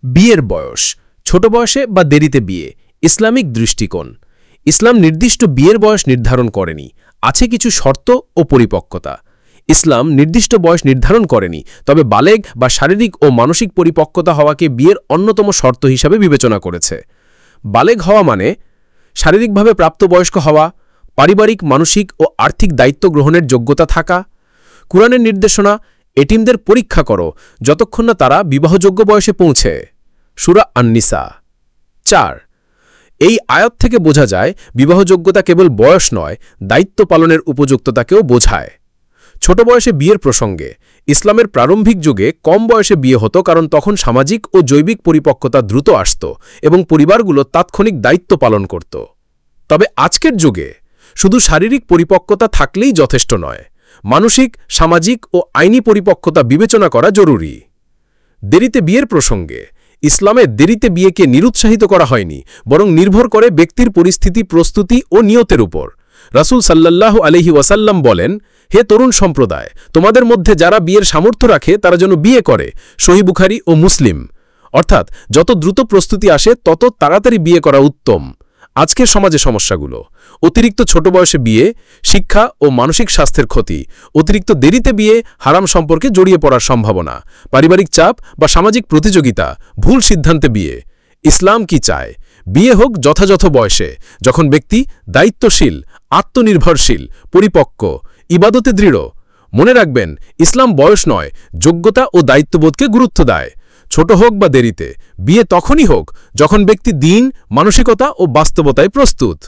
বিয়ের বয়স, ছোট বয়সে বা দেরিতে বিয়ে, ইসলামিক দৃষ্টিকোণ। ইসলাম নির্দিষ্ট বিয়ের বয়স নির্ধারণ করেনি, আছে কিছু শর্ত ও পরিপক্কতা। ইসলাম নির্দিষ্ট বয়স নির্ধারণ করেনি, তবে বালেগ বা শারীরিক ও মানসিক পরিপক্কতা হওয়াকে বিয়ের অন্যতম শর্ত হিসাবে বিবেচনা করেছে। বালেগ হওয়া মানে শারীরিকভাবে প্রাপ্তবয়স্ক হওয়া, পারিবারিক, মানসিক ও আর্থিক দায়িত্ব গ্রহণের যোগ্যতা থাকা। কুরআনের নির্দেশনা, এটিমদের পরীক্ষা করো যতক্ষণ না তারা বিবাহযোগ্য বয়সে পৌঁছে। সূরা আন-নিসা ৪। এই আয়াত থেকে বোঝা যায় বিবাহযোগ্যতা কেবল বয়স নয়, দায়িত্ব পালনের উপযুক্ততাকেও বোঝায়। ছোট বয়সে বিয়ের প্রসঙ্গে, ইসলামের প্রারম্ভিক যুগে কম বয়সে বিয়ে হতো কারণ তখন সামাজিক ও জৈবিক পরিপক্কতা দ্রুত আসত এবং পরিবারগুলো তাৎক্ষণিক দায়িত্ব পালন করত। তবে আজকের যুগে শুধু শারীরিক পরিপক্কতা থাকলেই যথেষ্ট নয়, মানসিক, সামাজিক ও আইনি পরিপক্কতা বিবেচনা করা জরুরি। দেরিতে বিয়ের প্রসঙ্গে, ইসলামে দেরিতে বিয়েকে নিরুৎসাহিত করা হয়নি, বরং নির্ভর করে ব্যক্তির পরিস্থিতি, প্রস্তুতি ও নিয়তের উপর। রাসূল সাল্লাল্লাহু আলাইহি ওয়াসাল্লাম বলেন, হে তরুণ সম্প্রদায়, তোমাদের মধ্যে যারা বিয়ের সামর্থ্য রাখে তারা যেন বিয়ে করে। সহিহ বুখারী ও মুসলিম। অর্থাৎ যত দ্রুত প্রস্তুতি আসে তত তাড়াতাড়ি বিয়ে করা উত্তম। আজকের সমাজে সমস্যাগুলো: অতিরিক্ত ছোট বয়সে বিয়ে, শিক্ষা ও মানসিক স্বাস্থ্যের ক্ষতি, অতিরিক্ত দেরিতে বিয়ে, হারাম সম্পর্কে জড়িয়ে পড়ার সম্ভাবনা, পারিবারিক চাপ বা সামাজিক প্রতিযোগিতা, ভুল সিদ্ধান্তে বিয়ে। ইসলাম কি চায়? বিয়ে হোক যথাযথ বয়সে, যখন ব্যক্তি দায়িত্বশীল, আত্মনির্ভরশীল, পরিপক্ক, ইবাদতে দৃঢ়। মনে রাখবেন, ইসলাম বয়স নয়, যোগ্যতা ও দায়িত্ববোধকে গুরুত্ব দেয়। ছোট হোক বা দেরিতে, বিয়ে তখনই হোক যখন ব্যক্তি দিন, মানসিকতা ও বাস্তবতায় প্রস্তুত।